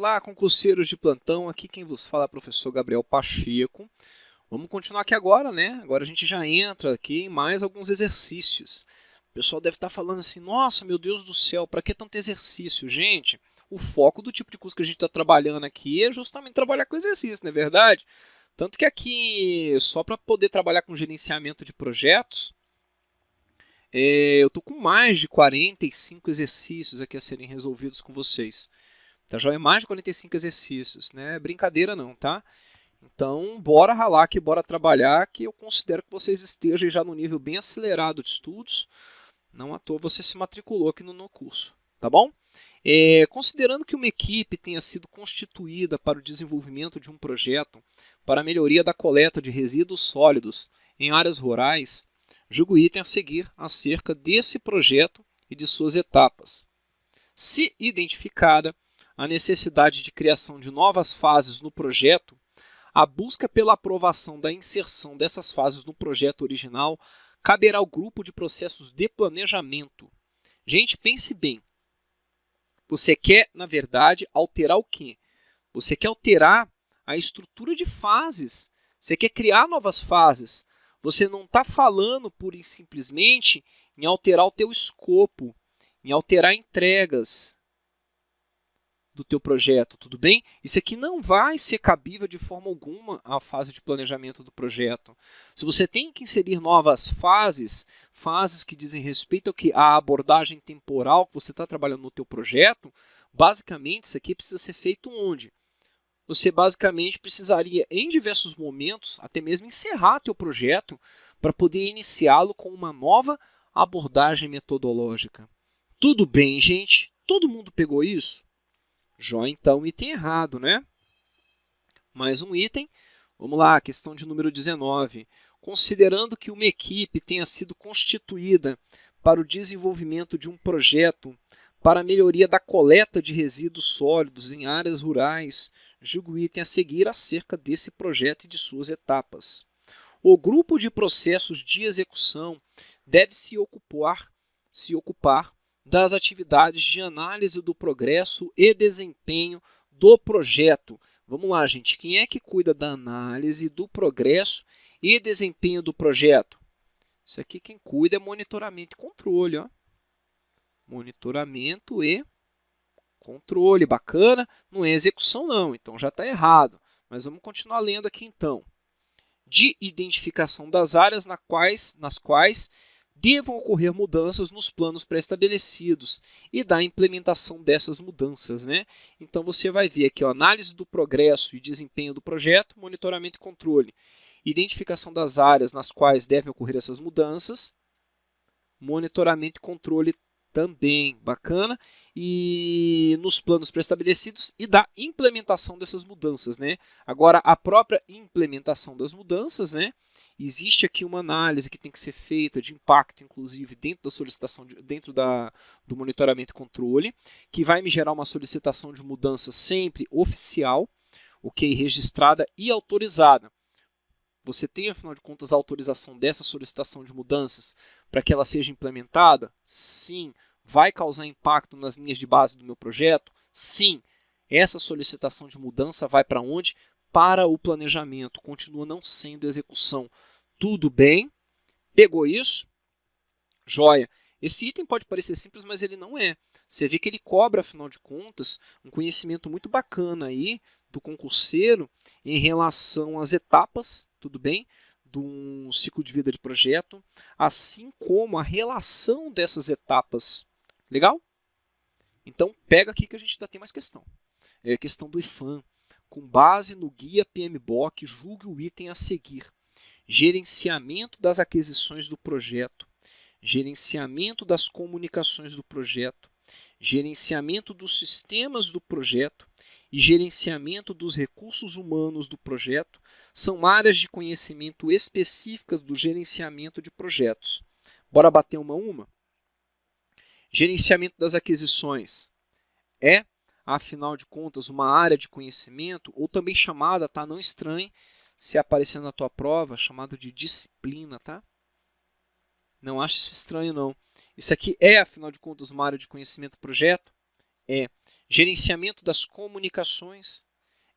Olá, concurseiros de plantão, aqui quem vos fala é o professor Gabriel Pacheco. Vamos continuar aqui agora, né? Agora a gente já entra aqui em mais alguns exercícios. O pessoal deve estar falando assim, nossa, meu Deus do céu, para que tanto exercício? Gente, o foco do tipo de curso que a gente está trabalhando aqui é justamente trabalhar com exercício, não é verdade? Tanto que aqui, só para poder trabalhar com gerenciamento de projetos, eu estou com mais de 45 exercícios aqui a serem resolvidos com vocês. Tá, já é mais de 45 exercícios, né? Brincadeira não, tá? Então, bora ralar aqui, bora trabalhar, que eu considero que vocês estejam já no nível bem acelerado de estudos. Não à toa você se matriculou aqui no curso, tá bom? Considerando que uma equipe tenha sido constituída para o desenvolvimento de um projeto para a melhoria da coleta de resíduos sólidos em áreas rurais, julgo o item a seguir acerca desse projeto e de suas etapas. Se identificada a necessidade de criação de novas fases no projeto, a busca pela aprovação da inserção dessas fases no projeto original caberá ao grupo de processos de planejamento. Gente, pense bem. Você quer, na verdade, alterar o quê? Você quer alterar a estrutura de fases. Você quer criar novas fases. Você não está falando pura e simplesmente em alterar o teu escopo, em alterar entregas do teu projeto, tudo bem? Isso aqui não vai ser cabível de forma alguma à fase de planejamento do projeto. Se você tem que inserir novas fases, fases que dizem respeito ao que a abordagem temporal que você está trabalhando no teu projeto, basicamente isso aqui precisa ser feito onde? Você basicamente precisaria, em diversos momentos, até mesmo encerrar teu projeto para poder iniciá-lo com uma nova abordagem metodológica. Tudo bem, gente? Todo mundo pegou isso? Jó, então, item errado, né? Mais um item. Vamos lá, questão de número 19. Considerando que uma equipe tenha sido constituída para o desenvolvimento de um projeto para a melhoria da coleta de resíduos sólidos em áreas rurais, julgo o item a seguir acerca desse projeto e de suas etapas. O grupo de processos de execução deve se ocupar das atividades de análise do progresso e desempenho do projeto. Vamos lá, gente. Quem é que cuida da análise do progresso e desempenho do projeto? Isso aqui quem cuida é monitoramento e controle. Ó. Monitoramento e controle. Bacana. Não é execução não, então já está errado. Mas vamos continuar lendo aqui então. De identificação das áreas nas quais devam ocorrer mudanças nos planos pré-estabelecidos e da implementação dessas mudanças, né? Então você vai ver aqui, ó, análise do progresso e desempenho do projeto, monitoramento e controle. Identificação das áreas nas quais devem ocorrer essas mudanças, monitoramento e controle também, bacana, e nos planos pré-estabelecidos e da implementação dessas mudanças, né? Agora, a própria implementação das mudanças, né? Existe aqui uma análise que tem que ser feita de impacto, inclusive, dentro da solicitação, do monitoramento e controle, que vai me gerar uma solicitação de mudança sempre oficial, ok? Registrada e autorizada. Você tem, afinal de contas, a autorização dessa solicitação de mudanças para que ela seja implementada? Sim. Vai causar impacto nas linhas de base do meu projeto? Sim. Essa solicitação de mudança vai para onde? Para o planejamento. Continua não sendo execução. Tudo bem? Pegou isso? Joia. Esse item pode parecer simples, mas ele não é. Você vê que ele cobra, afinal de contas, um conhecimento muito bacana aí do concurseiro em relação às etapas, tudo bem? De um ciclo de vida de projeto, assim como a relação dessas etapas. Legal? Então, pega aqui que a gente ainda tem mais questão. É a questão do IFAM. Com base no guia PMBOK, julgue o item a seguir. Gerenciamento das aquisições do projeto. Gerenciamento das comunicações do projeto. Gerenciamento dos sistemas do projeto e gerenciamento dos recursos humanos do projeto são áreas de conhecimento específicas do gerenciamento de projetos. Bora bater uma a uma? Gerenciamento das aquisições é, afinal de contas, uma área de conhecimento, ou também chamada, tá? Não estranhe se aparecer na tua prova, chamada de disciplina, tá? Não ache isso estranho, não. Isso aqui é, afinal de contas, uma área de conhecimento do projeto? É. Gerenciamento das comunicações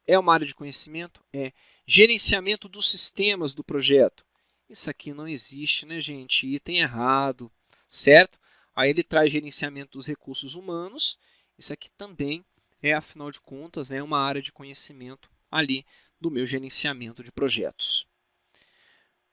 é uma área de conhecimento? É. Gerenciamento dos sistemas do projeto. Isso aqui não existe, né, gente? Item errado, certo? Aí ele traz gerenciamento dos recursos humanos. Isso aqui também é, afinal de contas, né, uma área de conhecimento ali do meu gerenciamento de projetos.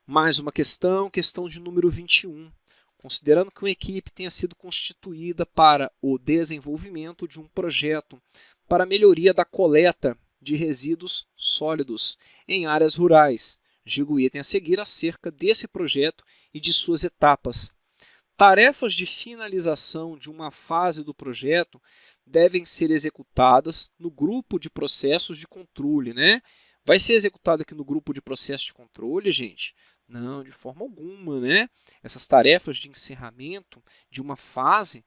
Mais uma questão de número 21. Considerando que uma equipe tenha sido constituída para o desenvolvimento de um projeto para a melhoria da coleta de resíduos sólidos em áreas rurais, diga o item a seguir acerca desse projeto e de suas etapas. Tarefas de finalização de uma fase do projeto devem ser executadas no grupo de processos de controle, né? Vai ser executado aqui no grupo de processos de controle, gente? Não, de forma alguma, né? Essas tarefas de encerramento de uma fase,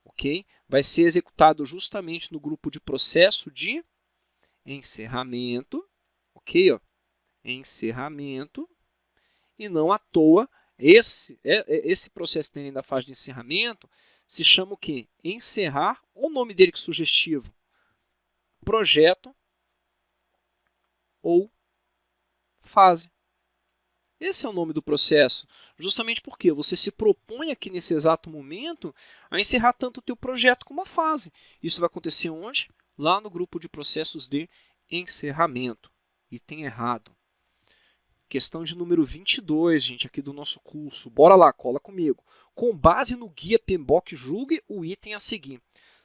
ok? Vai ser executado justamente no grupo de processo de encerramento, ok? Ó, encerramento, e não à toa, esse processo dentro da fase de encerramento se chama o quê? Encerrar, o nome dele que é sugestivo, projeto ou fase. Esse é o nome do processo, justamente porque você se propõe aqui nesse exato momento a encerrar tanto o teu projeto como a fase. Isso vai acontecer onde? Lá no grupo de processos de encerramento. Item errado. Questão de número 22, gente, aqui do nosso curso. Bora lá, cola comigo. Com base no guia PMBOK, julgue o item a seguir.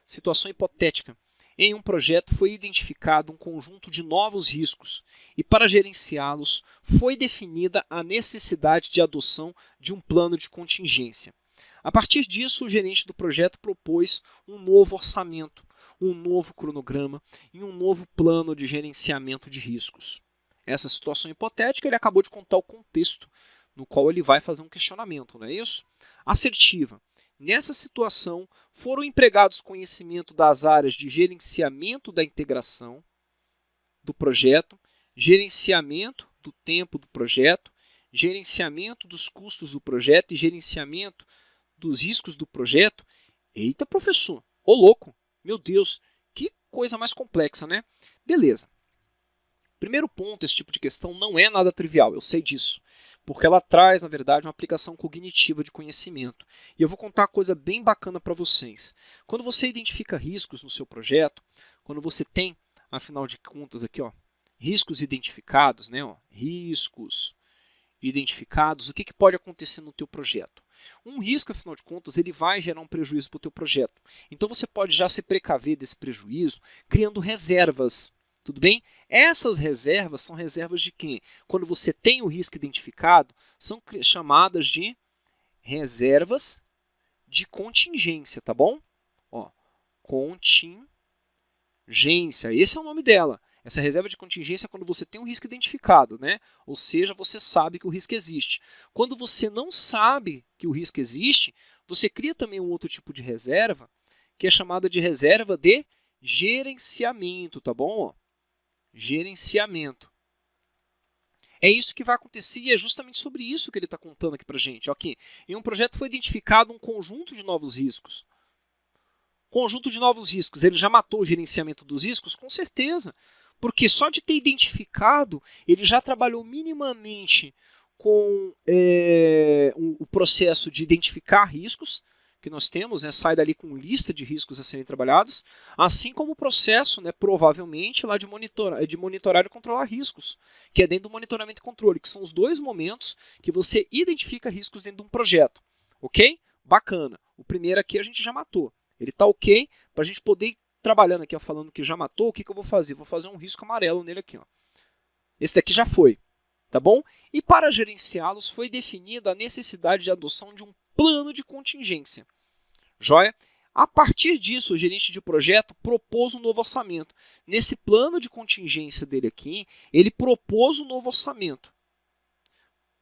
Situação hipotética. Em um projeto foi identificado um conjunto de novos riscos e para gerenciá-los foi definida a necessidade de adoção de um plano de contingência. A partir disso, o gerente do projeto propôs um novo orçamento, um novo cronograma e um novo plano de gerenciamento de riscos. Essa situação hipotética, ele acabou de contar o contexto no qual ele vai fazer um questionamento, não é isso? Assertiva. Nessa situação, foram empregados conhecimento das áreas de gerenciamento da integração do projeto, gerenciamento do tempo do projeto, gerenciamento dos custos do projeto e gerenciamento dos riscos do projeto. Eita, professor, ô louco, meu Deus, que coisa mais complexa, né? Beleza. Primeiro ponto, esse tipo de questão não é nada trivial, eu sei disso, porque ela traz, na verdade, uma aplicação cognitiva de conhecimento. E eu vou contar uma coisa bem bacana para vocês. Quando você identifica riscos no seu projeto, quando você tem, afinal de contas, aqui, ó, riscos identificados, né, ó, riscos identificados, o que pode acontecer no teu projeto? Um risco, afinal de contas, ele vai gerar um prejuízo para o teu projeto. Então você pode já se precaver desse prejuízo criando reservas. Tudo bem? Essas reservas são reservas de quem? Quando você tem o risco identificado, são chamadas de reservas de contingência, tá bom? Ó, contingência, esse é o nome dela. Essa reserva de contingência é quando você tem um risco identificado, né? Ou seja, você sabe que o risco existe. Quando você não sabe que o risco existe, você cria também um outro tipo de reserva, que é chamada de reserva de gerenciamento, tá bom? Ó, gerenciamento. É isso que vai acontecer e é justamente sobre isso que ele está contando aqui para a gente. Aqui, em um projeto foi identificado um conjunto de novos riscos. Conjunto de novos riscos, ele já matou o gerenciamento dos riscos? Com certeza, porque só de ter identificado, ele já trabalhou minimamente com o processo de identificar riscos, que nós temos, né, sai dali com lista de riscos a serem trabalhados, assim como o processo, né, provavelmente, lá de monitorar e controlar riscos, que é dentro do monitoramento e controle, que são os dois momentos que você identifica riscos dentro de um projeto. Ok? Bacana. O primeiro aqui a gente já matou. Ele está ok, para a gente poder ir trabalhando aqui, ó, falando que já matou, o que eu vou fazer? Vou fazer um risco amarelo nele aqui. Ó. Esse daqui já foi. Tá bom? E para gerenciá-los foi definida a necessidade de adoção de um plano de contingência. Joia? A partir disso, o gerente de projeto propôs um novo orçamento. Nesse plano de contingência dele aqui, ele propôs um novo orçamento.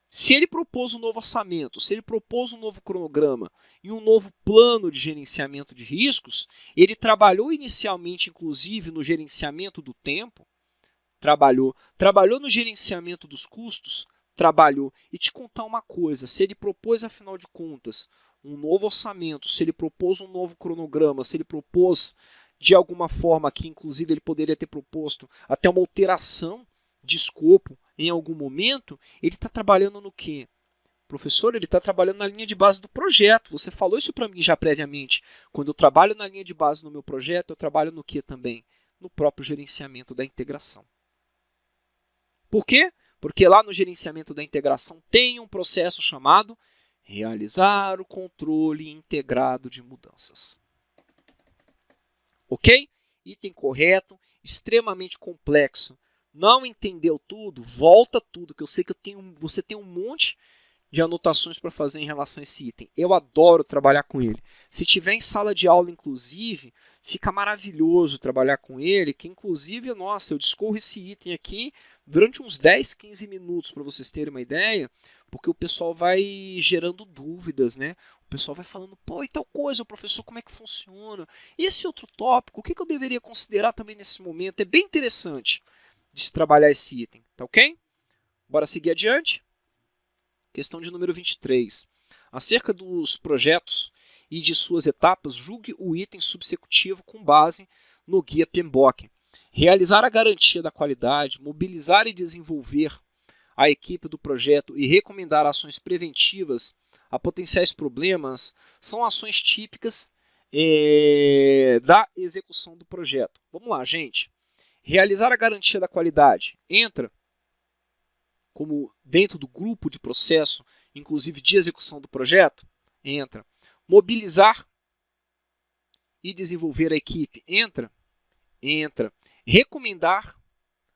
Se ele propôs um novo orçamento, se ele propôs um novo cronograma e um novo plano de gerenciamento de riscos, ele trabalhou inicialmente, inclusive, no gerenciamento do tempo, trabalhou no gerenciamento dos custos, trabalhou. E te contar uma coisa, se ele propôs, afinal de contas, um novo orçamento, se ele propôs um novo cronograma, se ele propôs de alguma forma aqui, inclusive ele poderia ter proposto até uma alteração de escopo em algum momento, ele está trabalhando no quê? Professor, ele está trabalhando na linha de base do projeto. Você falou isso para mim já previamente. Quando eu trabalho na linha de base no meu projeto, eu trabalho no que também? No próprio gerenciamento da integração. Por quê? Porque lá no gerenciamento da integração tem um processo chamado realizar o controle integrado de mudanças. Ok? Item correto, extremamente complexo. Não entendeu tudo? Volta tudo, que eu sei que você tem um monte de anotações para fazer em relação a esse item. Eu adoro trabalhar com ele. Se tiver em sala de aula, inclusive, fica maravilhoso trabalhar com ele, que inclusive, nossa, eu discorro esse item aqui durante uns 10, 15 minutos, para vocês terem uma ideia, porque o pessoal vai gerando dúvidas, né? O pessoal vai falando, pô, e tal coisa, professor, como é que funciona? E esse outro tópico, o que eu deveria considerar também nesse momento? É bem interessante de se trabalhar esse item, tá ok? Bora seguir adiante? Questão de número 23. Acerca dos projetos e de suas etapas, julgue o item subsecutivo com base no guia PMBOK. Realizar a garantia da qualidade, mobilizar e desenvolver a equipe do projeto e recomendar ações preventivas a potenciais problemas são ações típicas da execução do projeto. Vamos lá, gente. Realizar a garantia da qualidade entra como dentro do grupo de processo, inclusive de execução do projeto? Entra. Mobilizar e desenvolver a equipe? Entra? Entra. Recomendar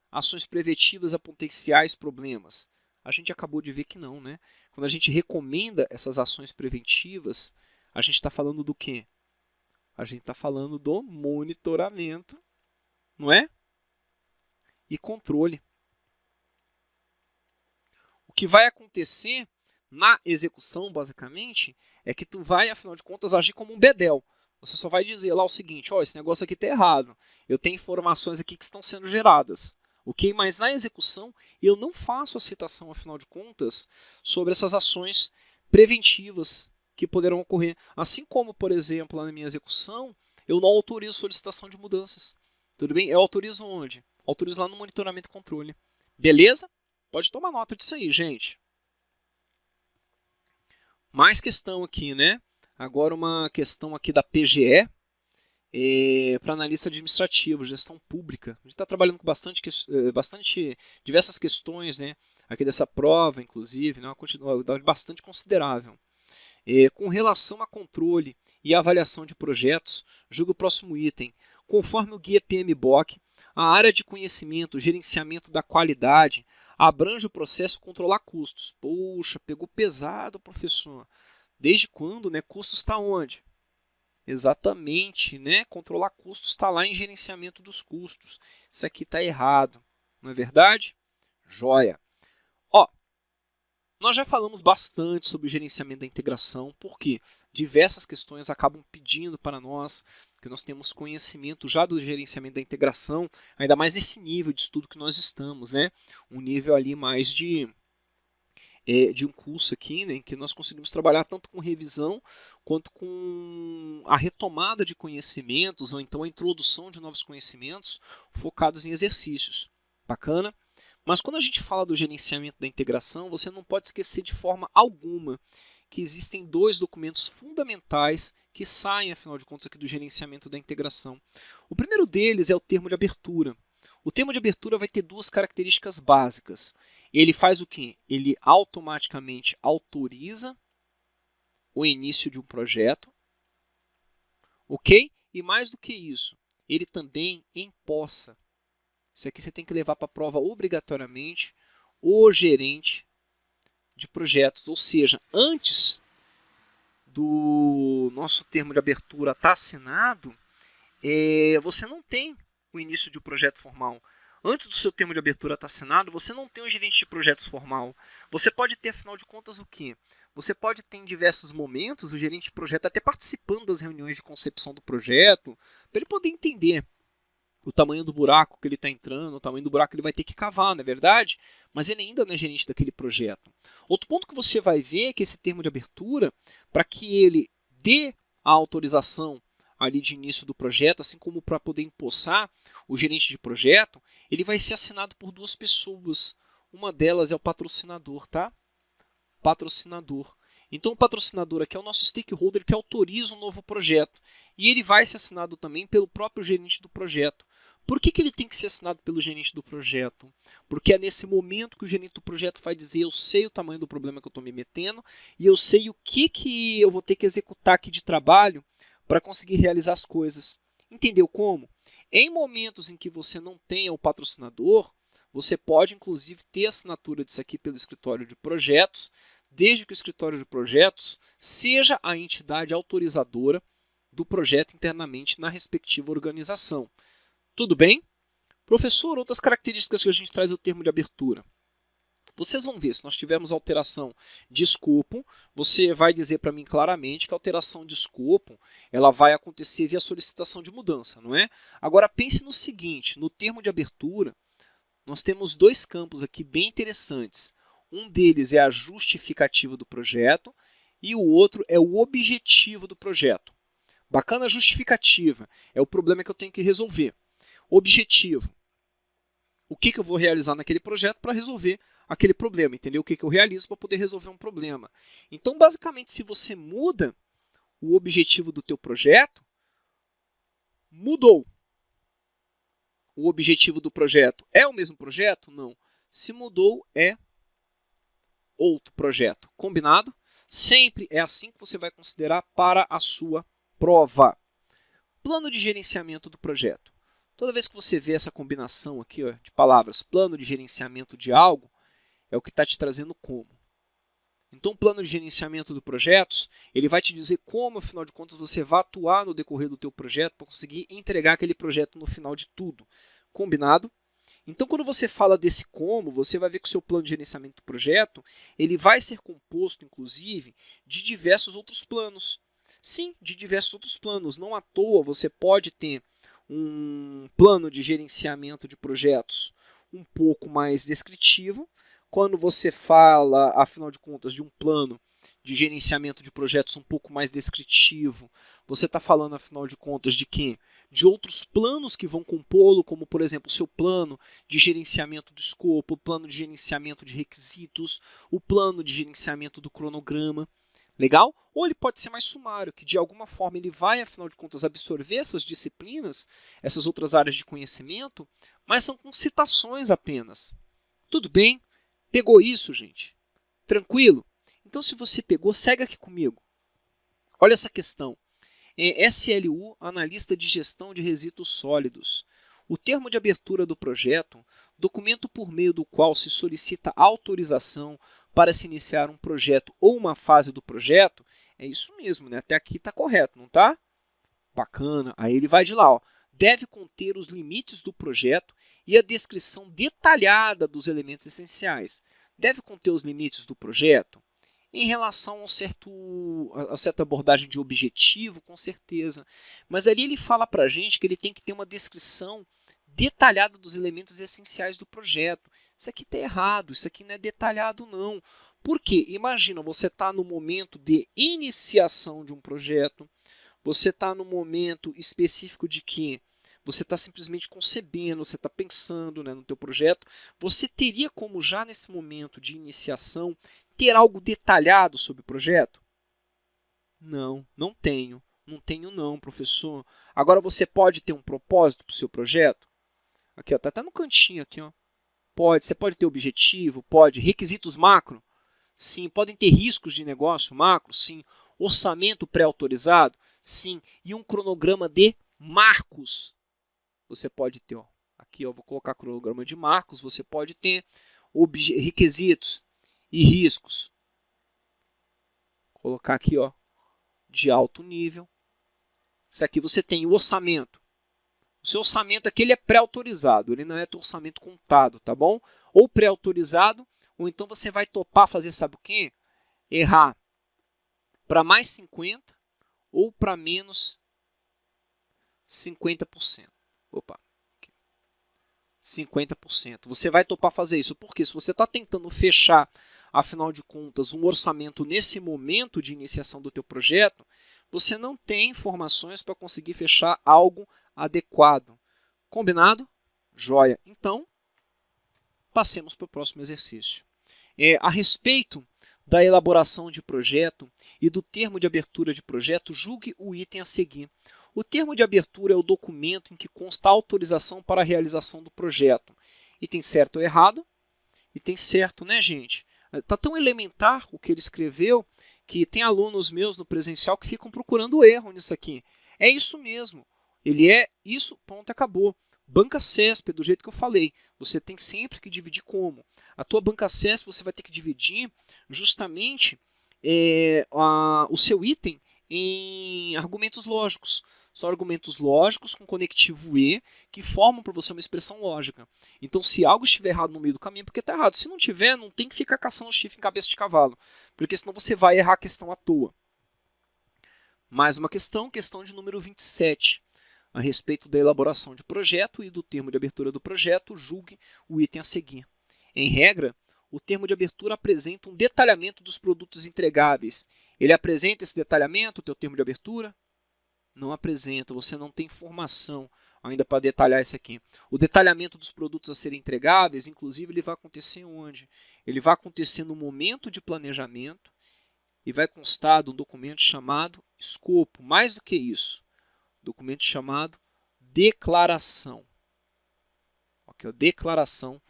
ações preventivas a potenciais problemas? A gente acabou de ver que não, né? Quando a gente recomenda essas ações preventivas, a gente está falando do quê? A gente está falando do monitoramento, não é? E controle. O que vai acontecer na execução, basicamente, é que tu vai, afinal de contas, agir como um bedel. Você só vai dizer lá o seguinte, ó, esse negócio aqui está errado. Eu tenho informações aqui que estão sendo geradas. Ok? Mas na execução, eu não faço a citação, afinal de contas, sobre essas ações preventivas que poderão ocorrer. Assim como, por exemplo, na minha execução, eu não autorizo solicitação de mudanças. Tudo bem? Eu autorizo onde? Autorizo lá no monitoramento e controle. Beleza? Pode tomar nota disso aí, gente. Mais questão aqui, né? Agora uma questão aqui da PGE, para analista administrativo, gestão pública. A gente está trabalhando com diversas questões, né? Aqui dessa prova, inclusive, né? Uma quantidade bastante considerável. Com relação a controle e avaliação de projetos, julgue o próximo item. Conforme o guia PMBOK, a área de conhecimento, gerenciamento da qualidade, abrange o processo controlar custos. Poxa, pegou pesado, professor. Desde quando, né? Custos está onde? Exatamente, né? Controlar custos está lá em gerenciamento dos custos. Isso aqui está errado, não é verdade? Joia. Ó, nós já falamos bastante sobre o gerenciamento da integração, porque diversas questões acabam pedindo para nós que nós temos conhecimento já do gerenciamento da integração, ainda mais nesse nível de estudo que nós estamos, né? Um nível ali mais de um curso aqui, né, em que nós conseguimos trabalhar tanto com revisão quanto com a retomada de conhecimentos ou então a introdução de novos conhecimentos focados em exercícios. Bacana? Mas quando a gente fala do gerenciamento da integração, você não pode esquecer de forma alguma que existem dois documentos fundamentais que saem, afinal de contas, aqui do gerenciamento da integração. O primeiro deles é o termo de abertura. O termo de abertura vai ter duas características básicas. Ele faz o quê? Ele automaticamente autoriza o início de um projeto, ok? E mais do que isso, ele também empossa. Isso aqui você tem que levar para a prova obrigatoriamente o gerente de projetos, ou seja, antes do nosso termo de abertura estar assinado, você não tem o início de um projeto formal. Antes do seu termo de abertura estar assinado, você não tem um gerente de projetos formal. Você pode ter, afinal de contas, o quê? Você pode ter em diversos momentos o gerente de projeto até participando das reuniões de concepção do projeto, para ele poder entender o tamanho do buraco que ele está entrando, o tamanho do buraco que ele vai ter que cavar, não é verdade? Mas ele ainda não é gerente daquele projeto. Outro ponto que você vai ver é que esse termo de abertura, para que ele dê a autorização ali de início do projeto, assim como para poder empossar o gerente de projeto, ele vai ser assinado por duas pessoas. Uma delas é o patrocinador, tá? Patrocinador. Então o patrocinador aqui é o nosso stakeholder que autoriza um novo projeto. E ele vai ser assinado também pelo próprio gerente do projeto. Por que ele tem que ser assinado pelo gerente do projeto? Porque é nesse momento que o gerente do projeto vai dizer: eu sei o tamanho do problema que eu estou me metendo e eu sei o que eu vou ter que executar aqui de trabalho para conseguir realizar as coisas. Entendeu como? Em momentos em que você não tenha o patrocinador, você pode inclusive ter a assinatura disso aqui pelo escritório de projetos, desde que o escritório de projetos seja a entidade autorizadora do projeto internamente na respectiva organização. Tudo bem? Professor, outras características que a gente traz é o termo de abertura. Vocês vão ver, se nós tivermos alteração de escopo, você vai dizer para mim claramente que a alteração de escopo ela vai acontecer via solicitação de mudança, não é? Agora pense no seguinte, no termo de abertura, nós temos dois campos aqui bem interessantes. Um deles é a justificativa do projeto e o outro é o objetivo do projeto. Bacana a justificativa, é o problema que eu tenho que resolver. Objetivo, o que eu vou realizar naquele projeto para resolver aquele problema, entendeu? O que eu realizo para poder resolver um problema. Então, basicamente, se você muda o objetivo do teu projeto, mudou. O objetivo do projeto é o mesmo projeto? Não. Se mudou, é outro projeto. Combinado? Sempre é assim que você vai considerar para a sua prova. Plano de gerenciamento do projeto. Toda vez que você vê essa combinação aqui ó, de palavras, plano de gerenciamento de algo, é o que está te trazendo como. Então, o plano de gerenciamento do projetos, ele vai te dizer como, afinal de contas, você vai atuar no decorrer do teu projeto para conseguir entregar aquele projeto no final de tudo. Combinado? Então, quando você fala desse como, você vai ver que o seu plano de gerenciamento do projeto, ele vai ser composto, inclusive, de diversos outros planos. Sim, de diversos outros planos. Não à toa você pode ter um plano de gerenciamento de projetos um pouco mais descritivo. Quando você fala, afinal de contas, de um plano de gerenciamento de projetos um pouco mais descritivo, você está falando, afinal de contas, de quê? De outros planos que vão compô-lo, como, por exemplo, o seu plano de gerenciamento do escopo, o plano de gerenciamento de requisitos, o plano de gerenciamento do cronograma. Legal? Ou ele pode ser mais sumário, que de alguma forma ele vai, afinal de contas, absorver essas disciplinas, essas outras áreas de conhecimento, mas são com citações apenas. Tudo bem? Pegou isso, gente? Tranquilo? Então, se você pegou, segue aqui comigo. Olha essa questão. SLU, Analista de Gestão de Resíduos Sólidos. O termo de abertura do projeto, documento por meio do qual se solicita autorização para se iniciar um projeto ou uma fase do projeto, é isso mesmo, né? Até aqui está correto, não está? Bacana. Aí ele vai de lá, ó. Deve conter os limites do projeto e a descrição detalhada dos elementos essenciais. Deve conter os limites do projeto? Em relação a certa abordagem de objetivo, com certeza. Mas ali ele fala para a gente que ele tem que ter uma descrição detalhada dos elementos essenciais do projeto. Isso aqui está errado, isso aqui não é detalhado não. Por quê? Imagina, você está no momento de iniciação de um projeto, você está no momento específico de que você está simplesmente concebendo, você está pensando, né, no teu projeto. Você teria como já nesse momento de iniciação ter algo detalhado sobre o projeto? Não, não tenho. Não tenho não, professor. Agora você pode ter um propósito para o seu projeto? Aqui, está até no cantinho aqui, ó. Pode, você pode ter objetivo, pode. Requisitos macro? Sim. Podem ter riscos de negócio macro? Sim. Orçamento pré-autorizado? Sim. E um cronograma de marcos? Você pode ter, ó. Aqui eu vou colocar cronograma de marcos, você pode ter requisitos e riscos. Vou colocar aqui, ó, de alto nível. Isso aqui você tem o orçamento. O seu orçamento aqui ele é pré-autorizado, ele não é orçamento contado, tá bom? Ou pré-autorizado, ou então você vai topar fazer, sabe o quê? Errar para mais 50% ou para menos 50%. Opa, 50%. Você vai topar fazer isso, porque se você está tentando fechar, afinal de contas, um orçamento nesse momento de iniciação do teu projeto, você não tem informações para conseguir fechar algo adequado. Combinado? Joia. Então, passemos para o próximo exercício. A respeito da elaboração de projeto e do termo de abertura de projeto, julgue o item a seguir. O termo de abertura é o documento em que consta a autorização para a realização do projeto. Item certo ou errado? Item certo, né, gente? Está tão elementar o que ele escreveu que tem alunos meus no presencial que ficam procurando erro nisso aqui. É isso mesmo. Ele é isso, ponto, acabou. Banca CESP, do jeito que eu falei, você tem sempre que dividir como? A tua banca CESP você vai ter que dividir justamente o seu item em argumentos lógicos. São argumentos lógicos com conectivo E que formam para você uma expressão lógica. Então, se algo estiver errado no meio do caminho, é porque está errado. Se não tiver, não tem que ficar caçando chifre em cabeça de cavalo, porque senão você vai errar a questão à toa. Mais uma questão de número 27. A respeito da elaboração de projeto e do termo de abertura do projeto, julgue o item a seguir. Em regra, o termo de abertura apresenta um detalhamento dos produtos entregáveis. Ele apresenta esse detalhamento, o teu termo de abertura? Não apresenta, você não tem informação ainda para detalhar isso aqui. O detalhamento dos produtos a serem entregáveis, inclusive, ele vai acontecer onde? Ele vai acontecer no momento de planejamento e vai constar de um documento chamado escopo. Mais do que isso, documento chamado declaração. Ok, declaração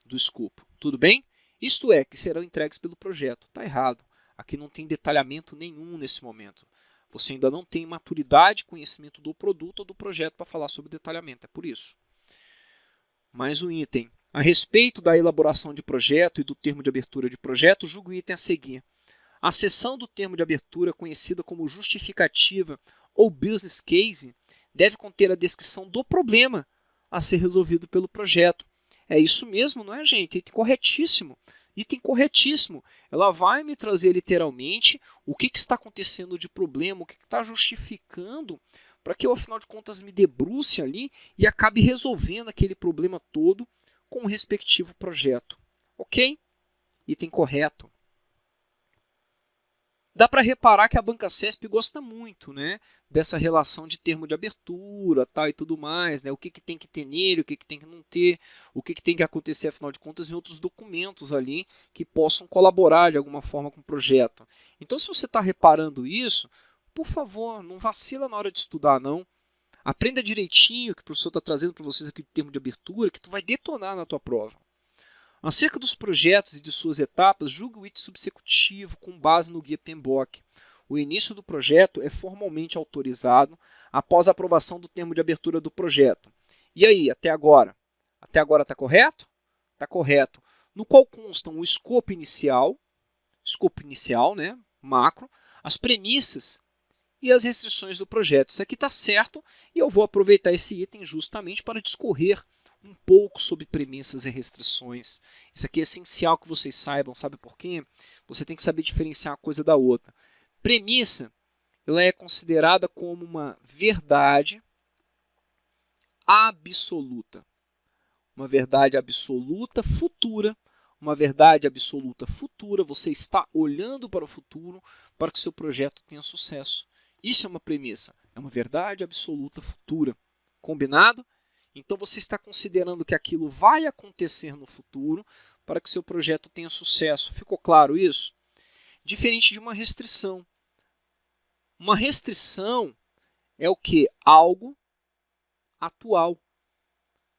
do escopo. Tudo bem? Isto é, que serão entregues pelo projeto. Está errado. Aqui não tem detalhamento nenhum nesse momento. Você ainda não tem maturidade, conhecimento do produto ou do projeto para falar sobre detalhamento. É por isso. Mais um item. A respeito da elaboração de projeto e do termo de abertura de projeto, julgue o item a seguir. A seção do termo de abertura, conhecida como justificativa ou business case, deve conter a descrição do problema a ser resolvido pelo projeto. É isso mesmo, não é, gente? Item corretíssimo. Item corretíssimo. Ela vai me trazer literalmente o que está acontecendo de problema, o que está justificando para que eu, afinal de contas, me debruce ali e acabe resolvendo aquele problema todo com o respectivo projeto. Ok? Item correto. Dá para reparar que a banca CESP gosta muito, né, dessa relação de termo de abertura tal, e tudo mais, né, o que tem que ter nele, o que tem que não ter, o que tem que acontecer, afinal de contas, em outros documentos ali que possam colaborar de alguma forma com o projeto. Então, se você está reparando isso, por favor, não vacila na hora de estudar, não. Aprenda direitinho o que o professor está trazendo para vocês aqui de termo de abertura, que tu vai detonar na tua prova. Acerca dos projetos e de suas etapas, julgue o item subsecutivo com base no guia PMBOK. O início do projeto é formalmente autorizado após a aprovação do termo de abertura do projeto. E aí, até agora? Até agora está correto? Está correto. No qual constam o escopo inicial, né, macro, as premissas e as restrições do projeto. Isso aqui está certo e eu vou aproveitar esse item justamente para discorrer um pouco sobre premissas e restrições. Isso aqui é essencial que vocês saibam, sabe por quê? Você tem que saber diferenciar uma coisa da outra. Premissa, ela é considerada como uma verdade absoluta. Uma verdade absoluta futura. Uma verdade absoluta futura, você está olhando para o futuro para que o seu projeto tenha sucesso. Isso é uma premissa, é uma verdade absoluta futura. Combinado? Então, você está considerando que aquilo vai acontecer no futuro para que seu projeto tenha sucesso. Ficou claro isso? Diferente de uma restrição. Uma restrição é o quê? Algo atual.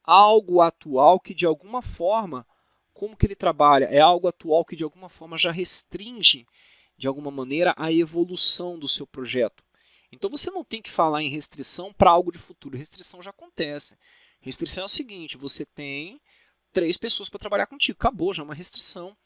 Algo atual que, de alguma forma, como que ele trabalha? É algo atual que, de alguma forma, já restringe, de alguma maneira, a evolução do seu projeto. Então, você não tem que falar em restrição para algo de futuro. Restrição já acontece. Restrição é o seguinte, você tem 3 pessoas para trabalhar contigo, acabou, já é uma restrição.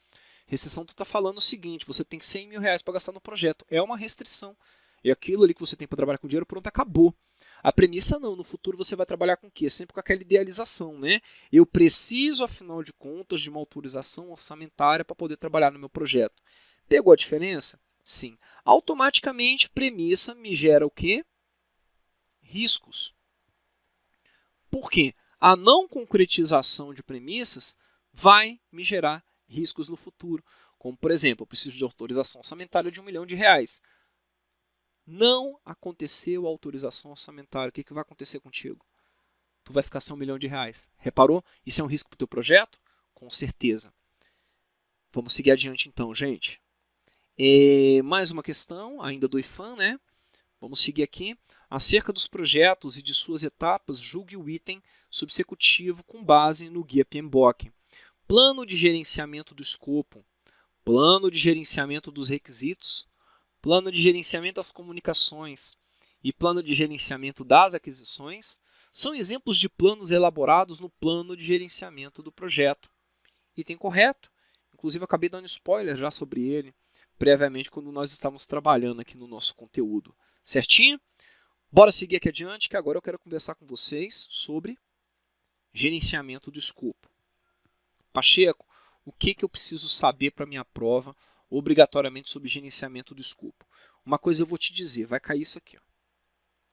Restrição, tu está falando o seguinte, você tem 100 mil reais para gastar no projeto, é uma restrição. E aquilo ali que você tem para trabalhar com dinheiro, pronto, acabou. A premissa não, no futuro você vai trabalhar com o quê? Sempre com aquela idealização, né? Eu preciso, afinal de contas, de uma autorização orçamentária para poder trabalhar no meu projeto. Pegou a diferença? Sim. Automaticamente, premissa me gera o quê? Riscos. Por quê? A não concretização de premissas vai me gerar riscos no futuro. Como, por exemplo, eu preciso de autorização orçamentária de R$1 milhão. não aconteceu a autorização orçamentária, o que, que vai acontecer contigo? Tu vai ficar sem R$1 milhão. Reparou? Isso é um risco para o teu projeto? Com certeza. Vamos seguir adiante então, gente. Mais uma questão, ainda do IFAM, né? Vamos seguir aqui. Acerca dos projetos e de suas etapas, julgue o item subsecutivo com base no guia PMBOK. Plano de gerenciamento do escopo, plano de gerenciamento dos requisitos, plano de gerenciamento das comunicações e plano de gerenciamento das aquisições são exemplos de planos elaborados no plano de gerenciamento do projeto. Item correto. Inclusive, eu acabei dando spoiler já sobre ele previamente quando nós estávamos trabalhando aqui no nosso conteúdo. Certinho? Bora seguir aqui adiante, que agora eu quero conversar com vocês sobre gerenciamento do escopo. Pacheco, o que eu preciso saber para a minha prova obrigatoriamente sobre gerenciamento do escopo? Uma coisa eu vou te dizer, vai cair isso aqui. Ó.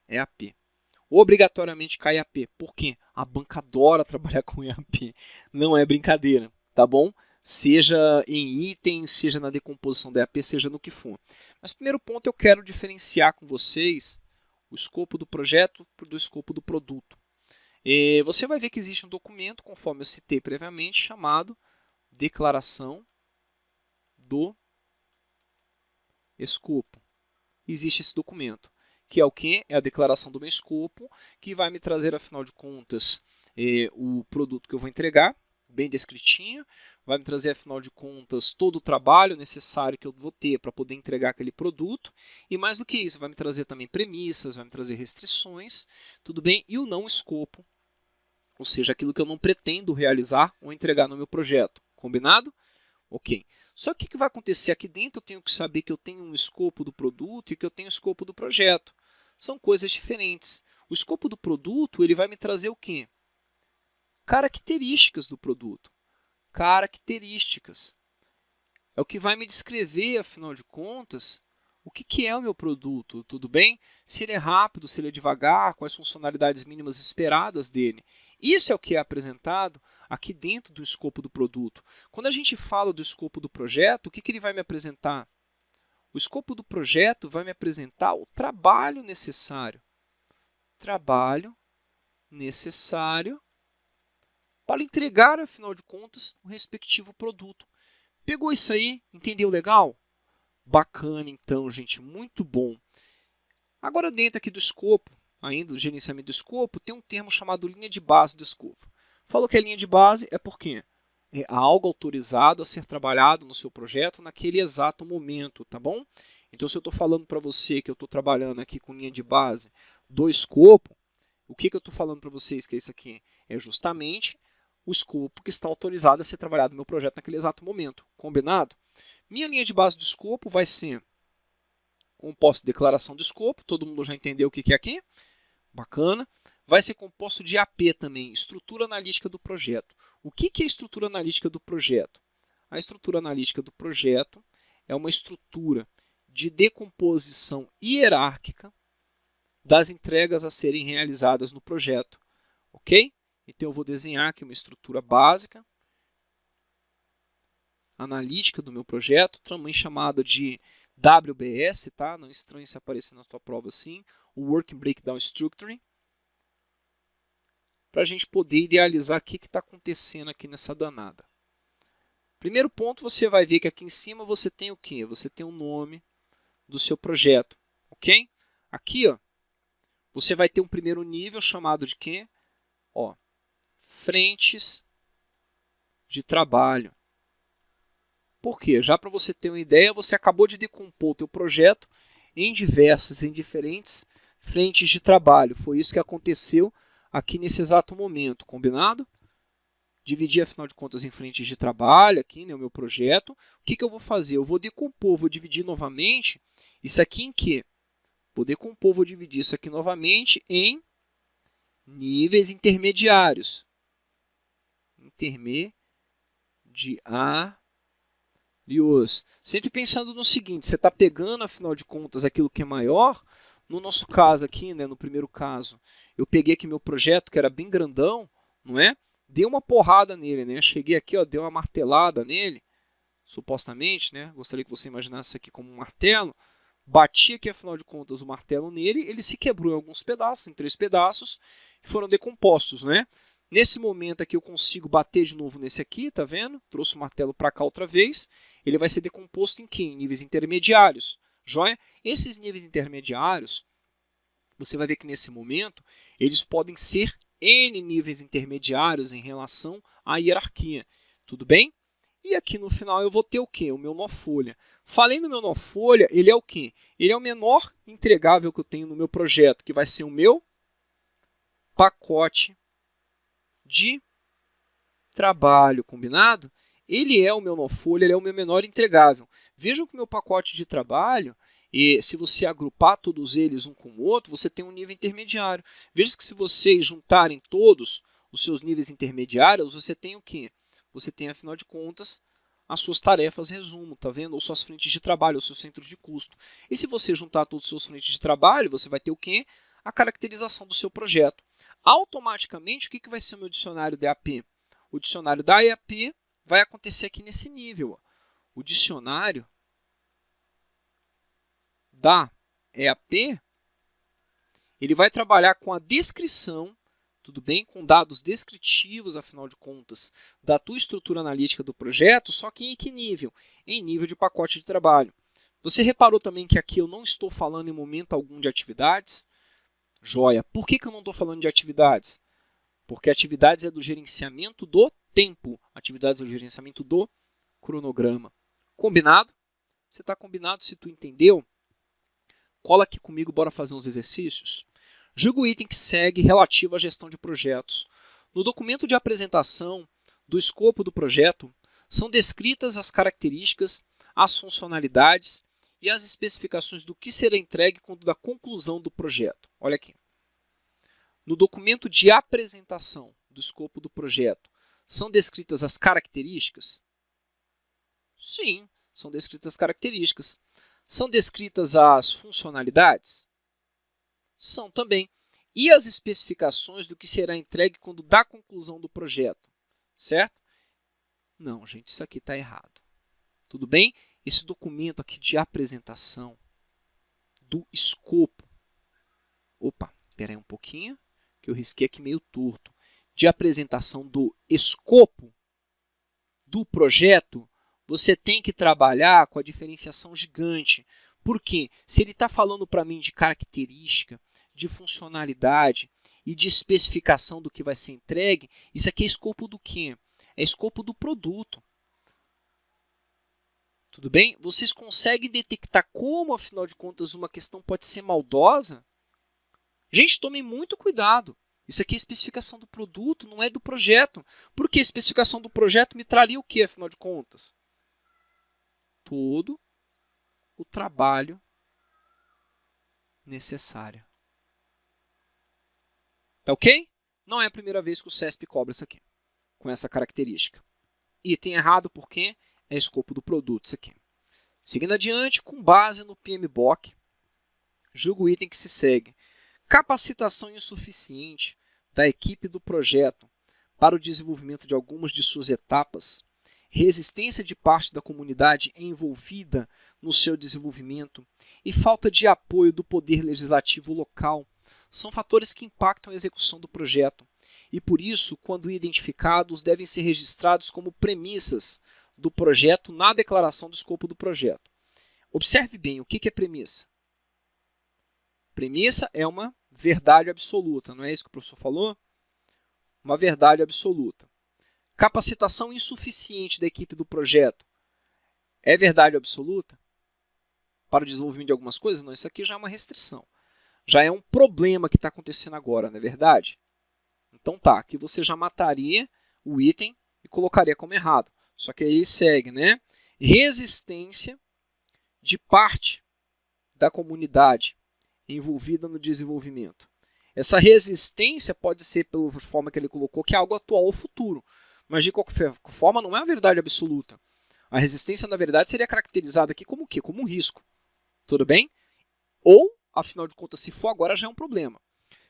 É AP. Obrigatoriamente cai AP. Por quê? A banca adora trabalhar com EAP. Não é brincadeira, tá bom? Seja em itens, seja na decomposição da EAP, seja no que for. Mas primeiro ponto eu quero diferenciar com vocês o escopo do projeto do escopo do produto. Você vai ver que existe um documento, conforme eu citei previamente, chamado Declaração do Escopo. Existe esse documento, que é o quê? É a declaração do meu escopo, que vai me trazer, afinal de contas, o produto que eu vou entregar, bem descritinho, vai me trazer, afinal de contas, todo o trabalho necessário que eu vou ter para poder entregar aquele produto, e mais do que isso, vai me trazer também premissas, vai me trazer restrições, tudo bem? E o não escopo, ou seja, aquilo que eu não pretendo realizar ou entregar no meu projeto. Combinado? Ok. Só que o que vai acontecer aqui dentro? Eu tenho que saber que eu tenho um escopo do produto e que eu tenho um escopo do projeto. São coisas diferentes. O escopo do produto ele vai me trazer o quê? Características do produto. Características. É o que vai me descrever, afinal de contas, o que é o meu produto, tudo bem? Se ele é rápido, se ele é devagar, quais funcionalidades mínimas esperadas dele. Isso é o que é apresentado aqui dentro do escopo do produto. Quando a gente fala do escopo do projeto, o que ele vai me apresentar? O escopo do projeto vai me apresentar o trabalho necessário. Trabalho necessário para entregar, afinal de contas, o respectivo produto. Pegou isso aí? Entendeu legal? Bacana, então, gente. Muito bom. Agora, dentro aqui do escopo, ainda do gerenciamento do escopo, tem um termo chamado linha de base do escopo. Falou que é linha de base é porque é algo autorizado a ser trabalhado no seu projeto naquele exato momento, tá bom? Então, se eu estou falando para você que eu estou trabalhando aqui com linha de base do escopo, o que eu estou falando para vocês que é isso aqui? É justamente o escopo que está autorizado a ser trabalhado no meu projeto naquele exato momento. Combinado? Minha linha de base do escopo vai ser composto de declaração do escopo, todo mundo já entendeu o que é aqui? Bacana. Vai ser composto de AP também, estrutura analítica do projeto. O que é a estrutura analítica do projeto? A estrutura analítica do projeto é uma estrutura de decomposição hierárquica das entregas a serem realizadas no projeto. Ok? Então eu vou desenhar aqui uma estrutura básica, analítica do meu projeto, também chamada de WBS, tá? Não estranhe se aparecer na sua prova assim, o Working Breakdown Structure, para a gente poder idealizar o que está acontecendo aqui nessa danada. Primeiro ponto, você vai ver que aqui em cima você tem o quê? Você tem o nome do seu projeto, ok? Aqui, ó, você vai ter um primeiro nível chamado de quê? Ó, frentes de trabalho. Por quê? Já para você ter uma ideia, você acabou de decompor o teu projeto em diferentes frentes de trabalho. Foi isso que aconteceu aqui nesse exato momento, combinado? Dividir, afinal de contas, em frentes de trabalho aqui, né, o meu projeto. O que eu vou fazer? Eu vou decompor, vou dividir novamente isso aqui em quê? Vou decompor, vou dividir isso aqui novamente em níveis intermediários. Intermediários. Sempre pensando no seguinte, você está pegando, afinal de contas, aquilo que é maior. No nosso caso aqui, né, no primeiro caso, eu peguei aqui meu projeto, que era bem grandão, não é? Dei uma porrada nele, né? Cheguei aqui, ó, dei uma martelada nele, supostamente, né? Gostaria que você imaginasse isso aqui como um martelo. bati aqui, afinal de contas, o martelo nele, ele se quebrou em alguns pedaços, em 3 pedaços, e foram decompostos, né? Nesse momento aqui eu consigo bater de novo nesse aqui, tá vendo? Trouxe o martelo para cá outra vez. Ele vai ser decomposto em quê? Em níveis intermediários, joia? Esses níveis intermediários, você vai ver que nesse momento, eles podem ser N níveis intermediários em relação à hierarquia, tudo bem? E aqui no final eu vou ter o quê? O meu nó folha. Falei no meu nó folha, ele é o quê? Ele é o menor entregável que eu tenho no meu projeto, que vai ser o meu pacote de trabalho, combinado? Ele é o meu nó folha, ele é o meu menor entregável. Vejam que o meu pacote de trabalho, e se você agrupar todos eles um com o outro, você tem um nível intermediário. Veja que se vocês juntarem todos os seus níveis intermediários, você tem o quê? Você tem, afinal de contas, as suas tarefas resumo, tá vendo? Ou suas frentes de trabalho, ou seus centros de custo. E se você juntar todos os seus frentes de trabalho, você vai ter o quê? A caracterização do seu projeto. Automaticamente, o que vai ser o meu dicionário DAP? O dicionário da EAP vai acontecer aqui nesse nível. Ó. O dicionário da EAP, ele vai trabalhar com a descrição, tudo bem? Com dados descritivos, afinal de contas, da tua estrutura analítica do projeto, só que em que nível? Em nível de pacote de trabalho. Você reparou também que aqui eu não estou falando em momento algum de atividades? Joia. Por que eu não estou falando de atividades? Porque atividades é do gerenciamento do tempo. Atividades é do gerenciamento do cronograma. Combinado? Você está combinado? Se tu entendeu, cola aqui comigo, bora fazer uns exercícios. Julga o item que segue relativo à gestão de projetos. No documento de apresentação do escopo do projeto, são descritas as características, as funcionalidades e as especificações do que será entregue quando da conclusão do projeto. Olha aqui. No documento de apresentação do escopo do projeto, são descritas as características? Sim, são descritas as características. São descritas as funcionalidades? São também. E as especificações do que será entregue quando da conclusão do projeto? Certo? Não, gente, isso aqui está errado. Tudo bem? Esse documento aqui de apresentação do escopo. Opa, espera aí um pouquinho, que eu risquei aqui meio torto. De apresentação do escopo do projeto, você tem que trabalhar com a diferenciação gigante. Por quê? Se ele está falando para mim de característica, de funcionalidade e de especificação do que vai ser entregue, isso aqui é escopo do quê? É escopo do produto. Tudo bem? Vocês conseguem detectar como, afinal de contas, uma questão pode ser maldosa? Gente, tomem muito cuidado. Isso aqui é especificação do produto, não é do projeto. Por que a especificação do projeto me traria o quê, afinal de contas? Todo o trabalho necessário. Tá ok? Não é a primeira vez que o CESP cobra isso aqui, com essa característica. Item errado porque é escopo do produto isso aqui. Seguindo adiante, com base no PMBOK, julga o item que se segue. Capacitação insuficiente da equipe do projeto para o desenvolvimento de algumas de suas etapas, resistência de parte da comunidade envolvida no seu desenvolvimento e falta de apoio do poder legislativo local são fatores que impactam a execução do projeto e, por isso, quando identificados, devem ser registrados como premissas do projeto na declaração do escopo do projeto. Observe bem, o que é premissa? Premissa é uma verdade absoluta, não é isso que o professor falou? Uma verdade absoluta. Capacitação insuficiente da equipe do projeto é verdade absoluta? Para o desenvolvimento de algumas coisas? Não, isso aqui já é uma restrição. Já é um problema que está acontecendo agora, não é verdade? Então tá, aqui você já mataria o item e colocaria como errado. Só que aí segue, né? Resistência de parte da comunidade envolvida no desenvolvimento. Essa resistência pode ser pela forma que ele colocou, que é algo atual ou futuro. Mas de qualquer forma não é uma verdade absoluta. A resistência, na verdade, seria caracterizada aqui como o quê? Como um risco. Tudo bem? Ou, afinal de contas, se for agora, já é um problema.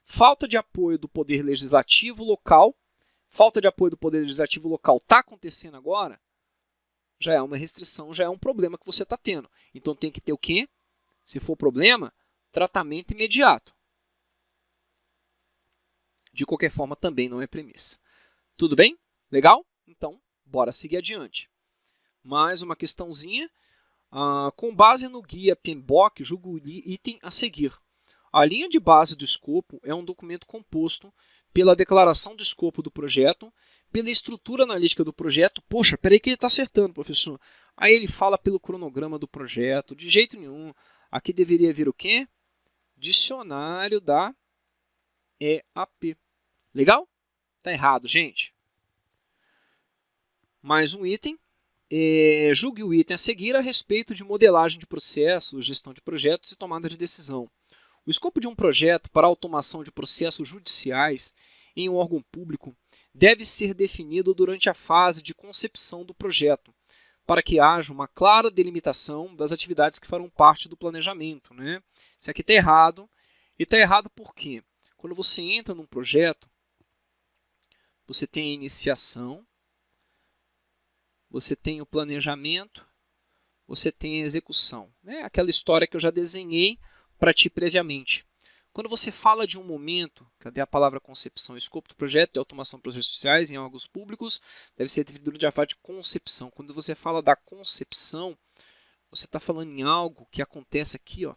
Falta de apoio do poder legislativo local. Falta de apoio do poder legislativo local está acontecendo agora? Já é uma restrição, já é um problema que você está tendo. Então tem que ter o quê? Se for problema, tratamento imediato. De qualquer forma, também não é premissa. Tudo bem? Legal? Então, bora seguir adiante. Mais uma questãozinha. Com base no guia PMBOK, julgo o item a seguir. A linha de base do escopo é um documento composto pela declaração do escopo do projeto, pela estrutura analítica do projeto. Poxa, peraí que ele está acertando, professor. Aí ele fala pelo cronograma do projeto. De jeito nenhum. Aqui deveria vir o quê? Dicionário da EAP. Legal? Tá errado, gente. Mais um item. Julgue o item a seguir a respeito de modelagem de processos, gestão de projetos e tomada de decisão. O escopo de um projeto para automação de processos judiciais em um órgão público deve ser definido durante a fase de concepção do projeto, para que haja uma clara delimitação das atividades que farão parte do planejamento, né? Isso aqui está errado. E está errado por quê? Quando você entra num projeto, você tem a iniciação, você tem o planejamento, você tem a execução. Né? Aquela história que eu já desenhei para ti previamente. Quando você fala de um momento, cadê a palavra concepção? O escopo do projeto de automação de processos judiciais em órgãos públicos deve ser definido durante a fase de concepção. Quando você fala da concepção, você está falando em algo que acontece aqui, ó,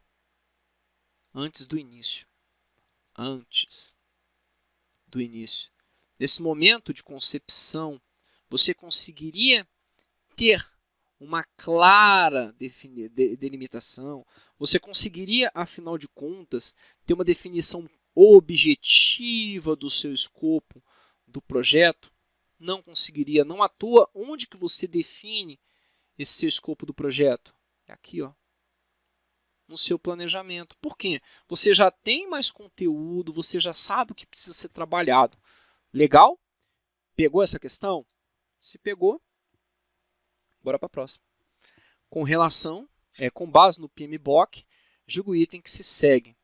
antes do início. Antes do início. Nesse momento de concepção, você conseguiria ter uma clara delimitação, você conseguiria, afinal de contas, ter uma definição objetiva do seu escopo do projeto? Não conseguiria. Não à toa, onde que você define esse seu escopo do projeto? É aqui, ó, no seu planejamento. Por quê? Você já tem mais conteúdo, você já sabe o que precisa ser trabalhado. Legal? Pegou essa questão? Se pegou, bora para a próxima. Com base no PMBOK, julgo o item que se segue.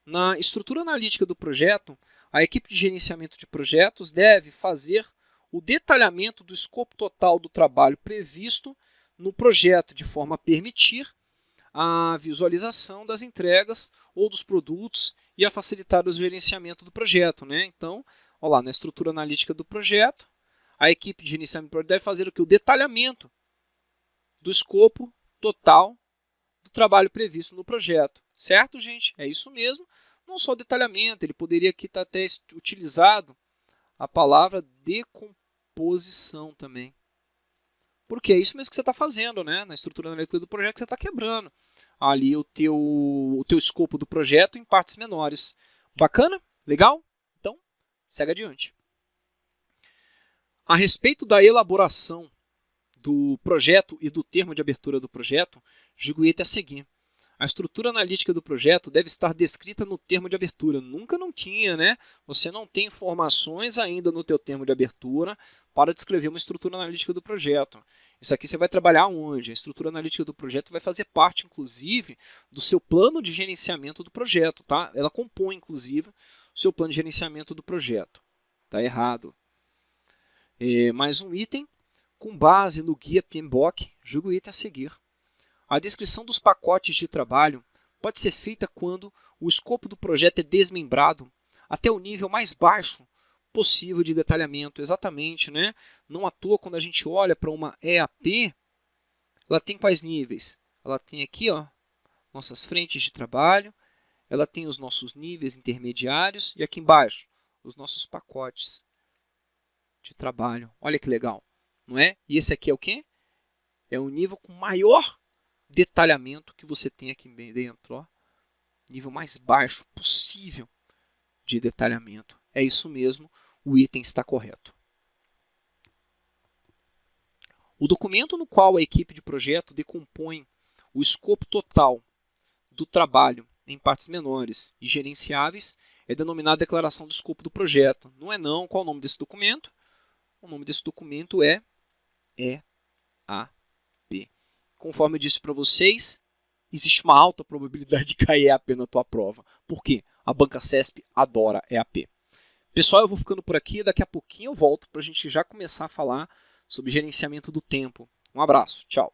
Na estrutura analítica do projeto, a equipe de gerenciamento de projetos deve fazer o detalhamento do escopo total do trabalho previsto no projeto, de forma a permitir a visualização das entregas ou dos produtos e a facilitar o gerenciamento do projeto, né? Então, olha lá, na estrutura analítica do projeto, a equipe de gerenciamento do projeto deve fazer o detalhamento do escopo total do trabalho previsto no projeto. Certo, gente? É isso mesmo. Não só o detalhamento, ele poderia aqui estar até utilizado a palavra decomposição também. Porque é isso mesmo que você está fazendo, né? Na estrutura analítica do projeto, você está quebrando ali o teu escopo do projeto em partes menores. Bacana? Legal? Então, segue adiante. A respeito da elaboração do projeto e do termo de abertura do projeto, julgo o item a seguir. A estrutura analítica do projeto deve estar descrita no termo de abertura. Nunca não tinha, né? Você não tem informações ainda no teu termo de abertura para descrever uma estrutura analítica do projeto. Isso aqui você vai trabalhar onde? A estrutura analítica do projeto vai fazer parte, inclusive, do seu plano de gerenciamento do projeto, tá? Ela compõe, inclusive, o seu plano de gerenciamento do projeto. Tá errado. Mais um item. Com base no guia PMBOK, julgo o item a seguir. A descrição dos pacotes de trabalho pode ser feita quando o escopo do projeto é desmembrado até o nível mais baixo possível de detalhamento. Exatamente, né? Não à toa, quando a gente olha para uma EAP, ela tem quais níveis? Ela tem aqui, ó, nossas frentes de trabalho, ela tem os nossos níveis intermediários e aqui embaixo, os nossos pacotes de trabalho. Olha que legal, não é? E esse aqui é o quê? É o nível com maior detalhamento que você tem aqui dentro, ó. Nível mais baixo possível de detalhamento. É isso mesmo, o item está correto. O documento no qual a equipe de projeto decompõe o escopo total do trabalho em partes menores e gerenciáveis é denominado declaração do escopo do projeto. Não é não, qual é o nome desse documento? O nome desse documento é EAP. Conforme eu disse para vocês, existe uma alta probabilidade de cair EAP na tua prova. Por quê? A banca CESP adora EAP. Pessoal, eu vou ficando por aqui. Daqui a pouquinho eu volto para a gente já começar a falar sobre gerenciamento do tempo. Um abraço. Tchau.